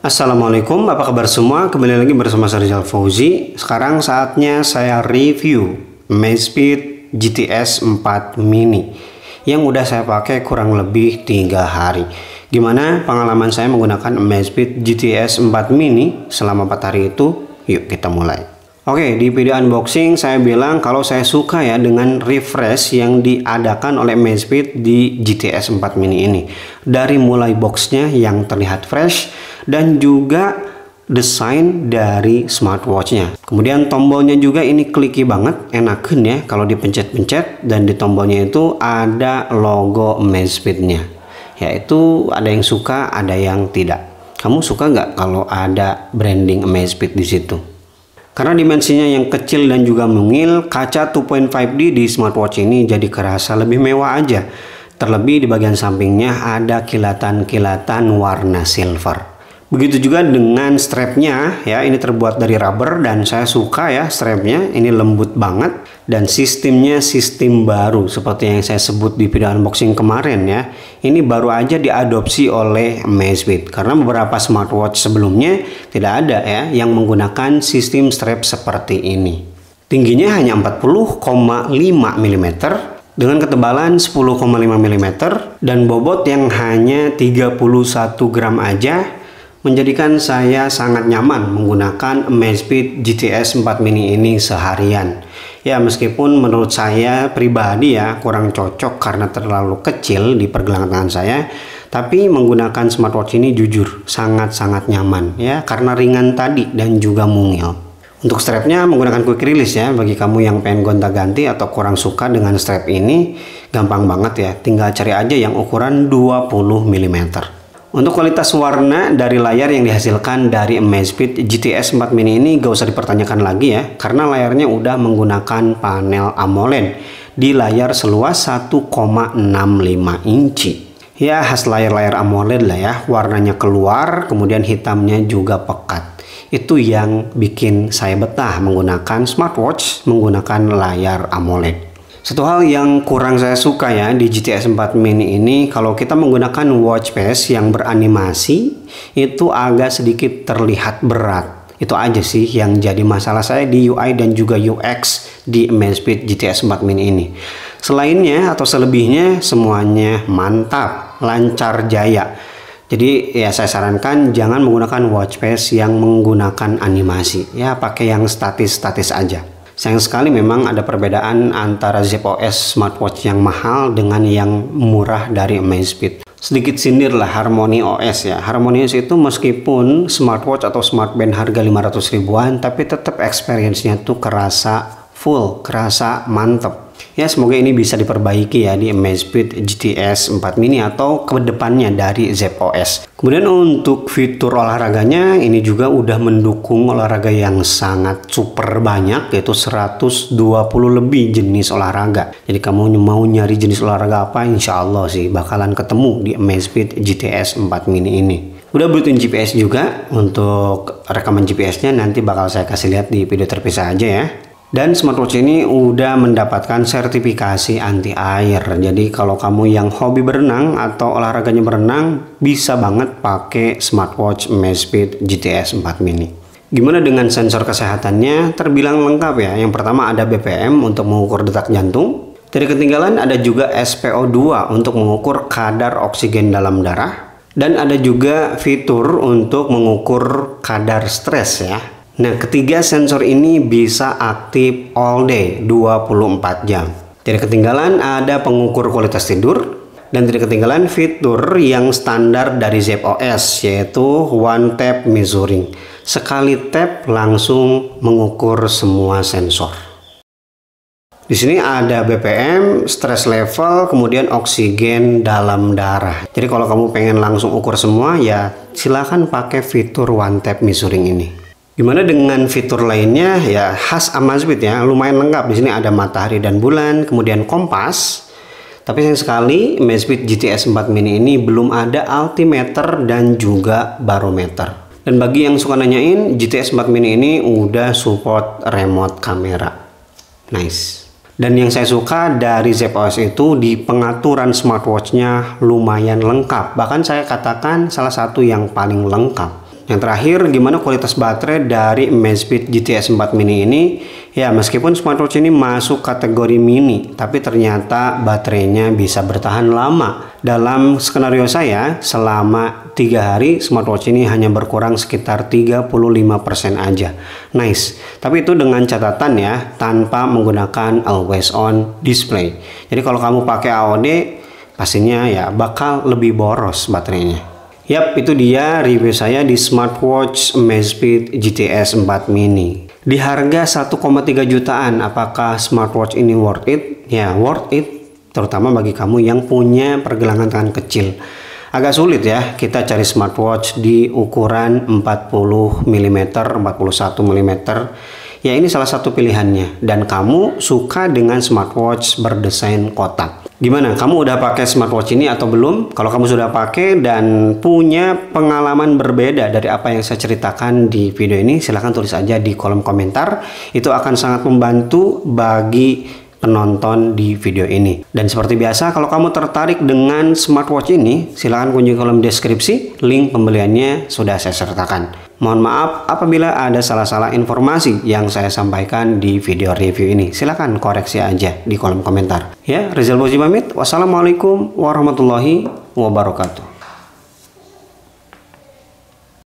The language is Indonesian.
Assalamualaikum, apa kabar semua? Kembali lagi bersama saya Rizal Fauzi. Sekarang saatnya saya review Amazfit GTS 4 Mini yang udah saya pakai kurang lebih 3 hari. Gimana pengalaman saya menggunakan Amazfit GTS 4 Mini selama 4 hari itu? Yuk kita mulai. Oke, di video unboxing saya bilang kalau saya suka ya dengan refresh yang diadakan oleh Amazfit di GTS 4 Mini ini. Dari mulai boxnya yang terlihat fresh dan juga desain dari smartwatchnya. Kemudian tombolnya juga ini clicky banget, enakan ya kalau dipencet-pencet, dan di tombolnya itu ada logo Amazfit-nya. Yaitu ada yang suka, ada yang tidak. Kamu suka nggak kalau ada branding Amazfit di situ? Karena dimensinya yang kecil dan juga mungil, kaca 2.5D di smartwatch ini jadi kerasa lebih mewah aja. Terlebih di bagian sampingnya ada kilatan-kilatan warna silver. Begitu juga dengan strapnya ya, ini terbuat dari rubber dan saya suka ya strapnya, ini lembut banget dan sistemnya sistem baru seperti yang saya sebut di video unboxing kemarin ya. Ini baru aja diadopsi oleh Amazfit karena beberapa smartwatch sebelumnya tidak ada ya yang menggunakan sistem strap seperti ini. Tingginya hanya 40,5 mm dengan ketebalan 10,5 mm dan bobot yang hanya 31 gram aja, menjadikan saya sangat nyaman menggunakan Amazfit GTS 4 Mini ini seharian. Ya, meskipun menurut saya pribadi ya kurang cocok karena terlalu kecil di pergelangan tangan saya, tapi menggunakan smartwatch ini jujur sangat-sangat nyaman ya karena ringan tadi dan juga mungil. Untuk strapnya menggunakan quick release ya, bagi kamu yang pengen gonta-ganti atau kurang suka dengan strap ini gampang banget ya, tinggal cari aja yang ukuran 20 mm. Untuk kualitas warna dari layar yang dihasilkan dari Amazfit GTS 4 Mini ini gak usah dipertanyakan lagi ya, karena layarnya udah menggunakan panel AMOLED di layar seluas 1,65 inci. Ya khas layar-layar AMOLED lah ya, warnanya keluar, kemudian hitamnya juga pekat. Itu yang bikin saya betah menggunakan smartwatch menggunakan layar AMOLED. Satu hal yang kurang saya suka ya di GTS 4 Mini ini, kalau kita menggunakan watch face yang beranimasi itu agak sedikit terlihat berat. Itu aja sih yang jadi masalah saya di UI dan juga UX di Amazfit GTS 4 Mini ini. Selainnya atau selebihnya semuanya mantap, lancar jaya. Jadi ya saya sarankan jangan menggunakan watch face yang menggunakan animasi. Ya pakai yang statis-statis aja. Sayang sekali memang ada perbedaan antara ZOS smartwatch yang mahal dengan yang murah dari Amazfit. Sedikit sindir lah Harmony OS ya. Harmony OS itu meskipun smartwatch atau smartband harga 500 ribuan, tapi tetap experience-nya tuh kerasa full, kerasa mantep. Ya semoga ini bisa diperbaiki ya di Amazfit GTS 4 Mini atau kedepannya dari ZOS. Kemudian untuk fitur olahraganya ini juga udah mendukung olahraga yang sangat super banyak, yaitu 120 lebih jenis olahraga. Jadi kamu mau nyari jenis olahraga apa, insya Allah sih bakalan ketemu di Amazfit GTS 4 Mini ini. Udah built-in GPS juga, untuk rekaman GPS-nya nanti bakal saya kasih lihat di video terpisah aja ya. Dan smartwatch ini udah mendapatkan sertifikasi anti air. Jadi kalau kamu yang hobi berenang atau olahraganya berenang, bisa banget pakai smartwatch Amazfit GTS 4 Mini. Gimana dengan sensor kesehatannya? Terbilang lengkap ya. Yang pertama ada BPM untuk mengukur detak jantung. Tidak ketinggalan ada juga SpO2 untuk mengukur kadar oksigen dalam darah. Dan ada juga fitur untuk mengukur kadar stres ya. Nah, ketiga sensor ini bisa aktif all day 24 jam. Tidak ketinggalan ada pengukur kualitas tidur dan tidak ketinggalan fitur yang standar dari ZOS, yaitu one tap measuring. Sekali tap langsung mengukur semua sensor. Di sini ada BPM, stress level, kemudian oksigen dalam darah. Jadi kalau kamu pengen langsung ukur semua ya silahkan pakai fitur one tap measuring ini. Gimana dengan fitur lainnya? Ya khas Amazfit ya, lumayan lengkap. Di sini ada matahari dan bulan, kemudian kompas. Tapi sayang sekali Amazfit GTS 4 Mini ini belum ada altimeter dan juga barometer. Dan bagi yang suka nanyain, GTS 4 Mini ini udah support remote kamera. Nice. Dan yang saya suka dari ZOS itu di pengaturan smartwatchnya lumayan lengkap. Bahkan saya katakan salah satu yang paling lengkap. Yang terakhir, gimana kualitas baterai dari Amazfit GTS 4 mini ini? Ya, meskipun smartwatch ini masuk kategori mini, tapi ternyata baterainya bisa bertahan lama. Dalam skenario saya, selama 3 hari smartwatch ini hanya berkurang sekitar 35% aja. Nice. Tapi itu dengan catatan ya, tanpa menggunakan always on display. Jadi kalau kamu pakai AOD, pastinya ya bakal lebih boros baterainya. Yap, itu dia review saya di smartwatch Amazfit GTS 4 mini. Di harga 1,3 jutaan, apakah smartwatch ini worth it? Ya, worth it, terutama bagi kamu yang punya pergelangan tangan kecil. Agak sulit ya kita cari smartwatch di ukuran 40 mm, 41 mm. Ya, ini salah satu pilihannya. Dan kamu suka dengan smartwatch berdesain kotak. Gimana? Kamu udah pakai smartwatch ini atau belum? Kalau kamu sudah pakai dan punya pengalaman berbeda dari apa yang saya ceritakan di video ini, silahkan tulis aja di kolom komentar. Itu akan sangat membantu bagi penonton di video ini. Dan seperti biasa, kalau kamu tertarik dengan smartwatch ini, silahkan kunjungi kolom deskripsi. Link pembeliannya sudah saya sertakan. Mohon maaf apabila ada salah-salah informasi yang saya sampaikan di video review ini. Silahkan koreksi aja di kolom komentar. Ya, Rizal Fauzi pamit. Wassalamualaikum warahmatullahi wabarakatuh.